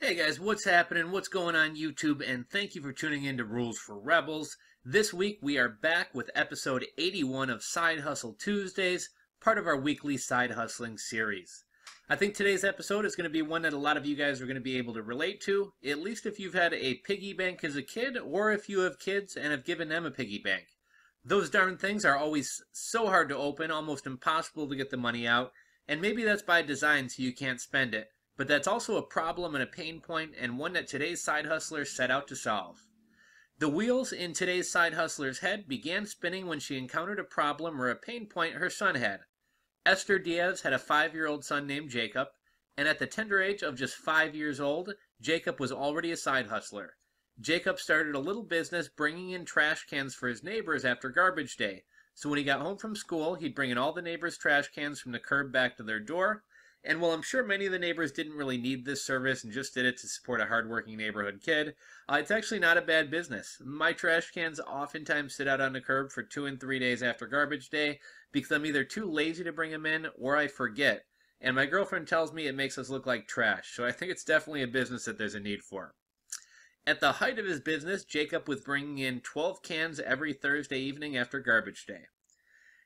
Hey guys, what's happening? What's going on YouTube? And thank you for tuning in to Rules for Rebels. This week we are back with episode 81 of Side Hustle Tuesdays, part of our weekly side hustling series. I think today's episode is going to be one that a lot of you guys are going to be able to relate to, at least if you've had a piggy bank as a kid or if you have kids and have given them a piggy bank. Those darn things are always so hard to open, almost impossible to get the money out, and maybe that's by design so you can't spend it. But that's also a problem and a pain point, and one that today's side hustlers set out to solve. The wheels in today's side hustler's head began spinning when she encountered a problem or a pain point her son had. Esther Diaz had a 5-year-old son named Jacob, and at the tender age of just 5 years old, Jacob was already a side hustler. Jacob started a little business bringing in trash cans for his neighbors after garbage day. So when he got home from school, he'd bring in all the neighbors' trash cans from the curb back to their door. And while I'm sure many of the neighbors didn't really need this service and just did it to support a hardworking neighborhood kid, it's actually not a bad business. My trash cans oftentimes sit out on the curb for 2 and 3 days after garbage day because I'm either too lazy to bring them in or I forget. And my girlfriend tells me it makes us look like trash, so I think it's definitely a business that there's a need for. At the height of his business, Jacob was bringing in 12 cans every Thursday evening after garbage day.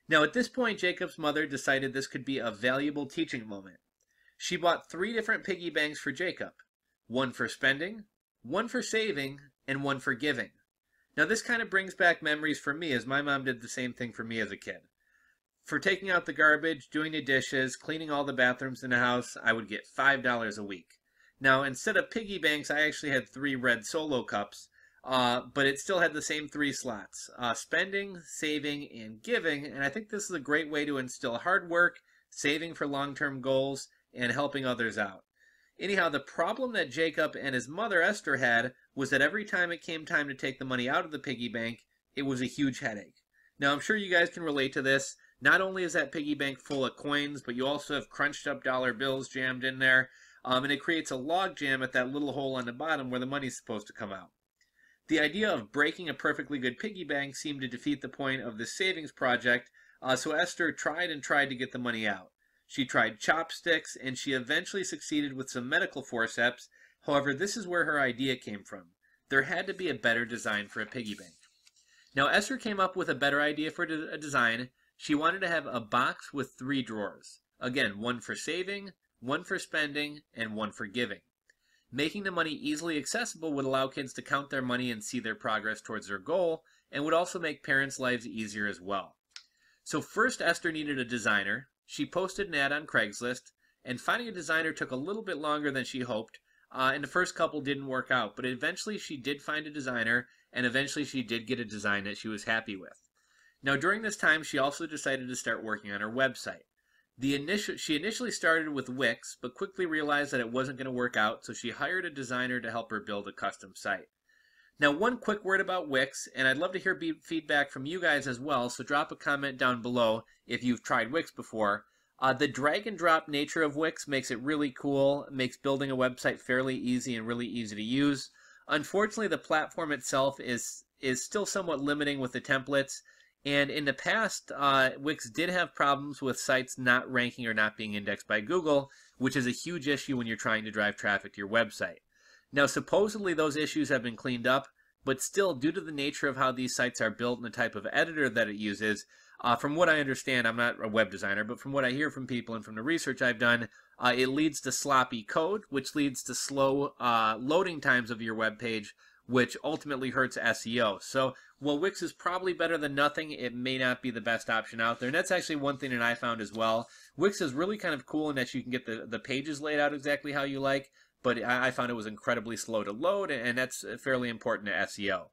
Now at this point, Jacob's mother decided this could be a valuable teaching moment. She bought 3 different piggy banks for Jacob. One for spending, one for saving, and one for giving. Now this kind of brings back memories for me, as my mom did the same thing for me as a kid. For taking out the garbage, doing the dishes, cleaning all the bathrooms in the house, I would get $5 a week. Now instead of piggy banks, I actually had 3 red Solo cups, but it still had the same 3 slots. Spending, saving, and giving, and I think this is a great way to instill hard work, saving for long-term goals, and helping others out. Anyhow, the problem that Jacob and his mother Esther had was that every time it came time to take the money out of the piggy bank, it was a huge headache. Now, I'm sure you guys can relate to this. Not only is that piggy bank full of coins, but you also have crunched up dollar bills jammed in there, and it creates a log jam at that little hole on the bottom where the money's supposed to come out. The idea of breaking a perfectly good piggy bank seemed to defeat the point of this savings project, so Esther tried and tried to get the money out. She tried chopsticks, and she eventually succeeded with some medical forceps. However, this is where her idea came from. There had to be a better design for a piggy bank. Now, Esther came up with a better idea for a design. She wanted to have a box with 3 drawers. Again, one for saving, one for spending, and one for giving. Making the money easily accessible would allow kids to count their money and see their progress towards their goal, and would also make parents' lives easier as well. So first, Esther needed a designer. She posted an ad on Craigslist, and finding a designer took a little bit longer than she hoped, and the first couple didn't work out, but eventually she did find a designer, and eventually she did get a design that she was happy with. Now during this time, she also decided to start working on her website. She initially started with Wix, but quickly realized that it wasn't going to work out, so she hired a designer to help her build a custom site. Now, one quick word about Wix, and I'd love to hear feedback from you guys as well, so drop a comment down below if you've tried Wix before. The drag and drop nature of Wix makes it really cool, makes building a website fairly easy and really easy to use. Unfortunately, the platform itself is still somewhat limiting with the templates, and in the past, Wix did have problems with sites not ranking or not being indexed by Google, which is a huge issue when you're trying to drive traffic to your website. Now, supposedly those issues have been cleaned up, but still, due to the nature of how these sites are built and the type of editor that it uses, from what I understand, I'm not a web designer, but from what I hear from people and from the research I've done, it leads to sloppy code, which leads to slow loading times of your web page, which ultimately hurts SEO. So, while Wix is probably better than nothing, it may not be the best option out there. And that's actually one thing that I found as well. Wix is really kind of cool in that you can get the pages laid out exactly how you like, but I found it was incredibly slow to load, and that's fairly important to SEO.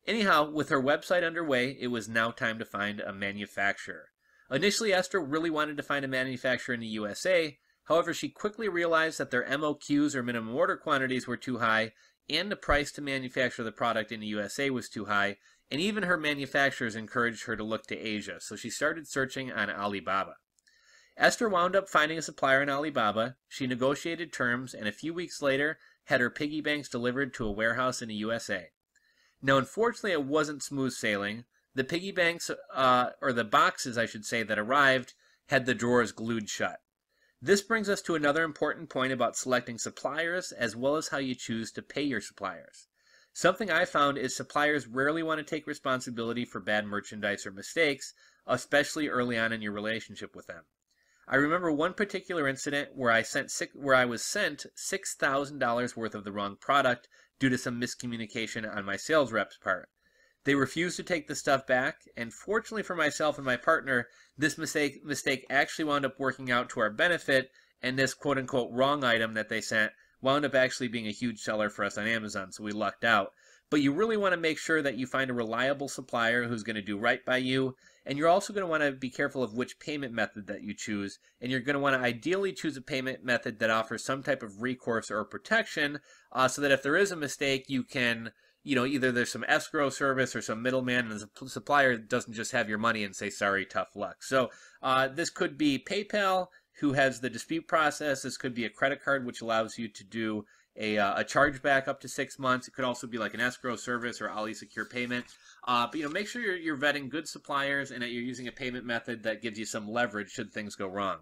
Anyhow, with her website underway, it was now time to find a manufacturer. Initially, Esther really wanted to find a manufacturer in the USA. However, she quickly realized that their MOQs, or minimum order quantities, were too high, and the price to manufacture the product in the USA was too high, and even her manufacturers encouraged her to look to Asia, so she started searching on Alibaba. Esther wound up finding a supplier in Alibaba. She negotiated terms, and a few weeks later had her piggy banks delivered to a warehouse in the USA. Now, unfortunately, it wasn't smooth sailing. The piggy banks, or the boxes, I should say, that arrived had the drawers glued shut. This brings us to another important point about selecting suppliers as well as how you choose to pay your suppliers. Something I found is suppliers rarely want to take responsibility for bad merchandise or mistakes, especially early on in your relationship with them. I remember one particular incident where I was sent $6,000 worth of the wrong product due to some miscommunication on my sales rep's part. They refused to take the stuff back, and fortunately for myself and my partner, this mistake actually wound up working out to our benefit, and this quote-unquote wrong item that they sent wound up actually being a huge seller for us on Amazon, so we lucked out. But you really want to make sure that you find a reliable supplier who's going to do right by you, and you're also going to want to be careful of which payment method that you choose, and you're going to want to ideally choose a payment method that offers some type of recourse or protection, so that if there is a mistake, you can, either there's some escrow service or some middleman, and the supplier doesn't just have your money and say, sorry, tough luck. So this could be PayPal, who has the dispute process. This could be a credit card, which allows you to do a chargeback up to 6 months. It could also be like an escrow service or Ali Secure Payment. But make sure you're vetting good suppliers and that you're using a payment method that gives you some leverage should things go wrong.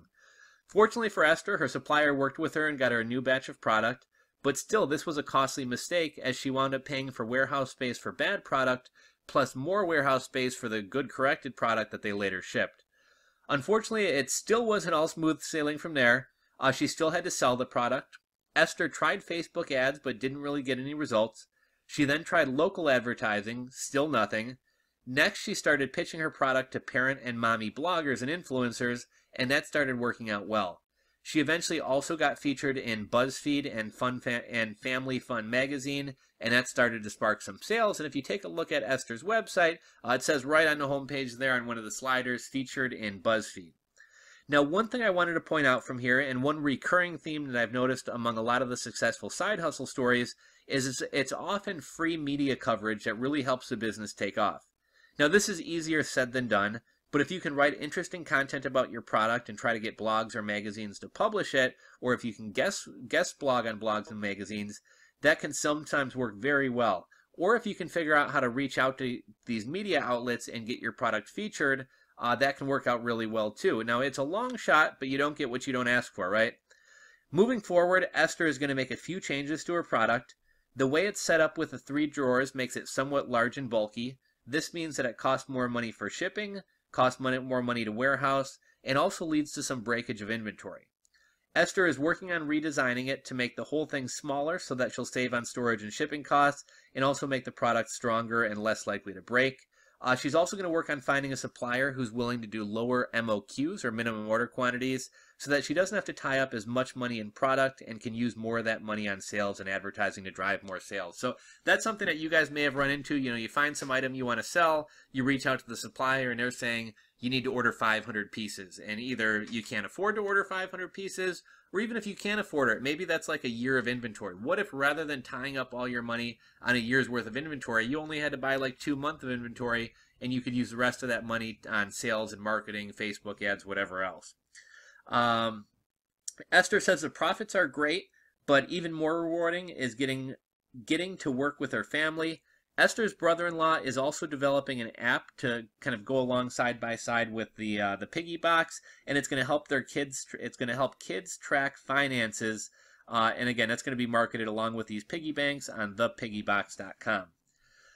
Fortunately for Esther, her supplier worked with her and got her a new batch of product. But still, this was a costly mistake as she wound up paying for warehouse space for bad product, plus more warehouse space for the good corrected product that they later shipped. Unfortunately, it still wasn't all smooth sailing from there. She still had to sell the product. Esther tried Facebook ads but didn't really get any results. She then tried local advertising, still nothing. Next, she started pitching her product to parent and mommy bloggers and influencers, and that started working out well. She eventually also got featured in BuzzFeed and Family Fun magazine, and that started to spark some sales. And if you take a look at Esther's website, it says right on the homepage there on one of the sliders, featured in BuzzFeed. Now, one thing I wanted to point out from here, and one recurring theme that I've noticed among a lot of the successful side hustle stories, is it's often free media coverage that really helps the business take off. Now, this is easier said than done, but if you can write interesting content about your product and try to get blogs or magazines to publish it, or if you can guest blog on blogs and magazines, that can sometimes work very well. Or if you can figure out how to reach out to these media outlets and get your product featured, that can work out really well too. Now, it's a long shot, but you don't get what you don't ask for, right? Moving forward, Esther is going to make a few changes to her product. The way it's set up with the 3 drawers makes it somewhat large and bulky. This means that it costs more money for shipping, costs more money to warehouse, and also leads to some breakage of inventory. Esther is working on redesigning it to make the whole thing smaller so that she'll save on storage and shipping costs, and also make the product stronger and less likely to break. She's also going to work on finding a supplier who's willing to do lower MOQs, or minimum order quantities, so that she doesn't have to tie up as much money in product and can use more of that money on sales and advertising to drive more sales. So that's something that you guys may have run into. You find some item you want to sell, you reach out to the supplier, and they're saying you need to order 500 pieces. And either you can't afford to order 500 pieces, or even if you can afford it, maybe that's like a year of inventory. What if rather than tying up all your money on a year's worth of inventory, you only had to buy like 2 months of inventory, and you could use the rest of that money on sales and marketing, Facebook ads, whatever else. Esther says the profits are great, but even more rewarding is getting to work with her family. Esther's brother-in-law is also developing an app to kind of go along side by side with the piggy box, and it's going to help their kids. It's going to help kids track finances, and again, that's going to be marketed along with these piggy banks on thepiggybox.com.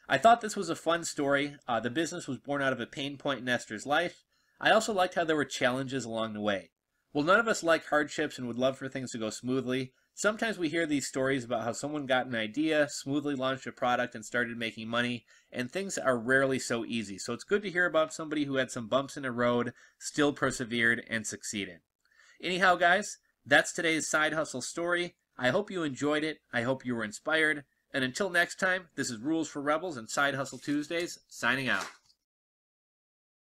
I thought this was a fun story. The business was born out of a pain point in Esther's life. I also liked how there were challenges along the way. Well, none of us like hardships and would love for things to go smoothly. Sometimes we hear these stories about how someone got an idea, smoothly launched a product, and started making money, and things are rarely so easy. So it's good to hear about somebody who had some bumps in the road, still persevered, and succeeded. Anyhow, guys, that's today's side hustle story. I hope you enjoyed it. I hope you were inspired. And until next time, this is Rules for Rebels and Side Hustle Tuesdays, signing out.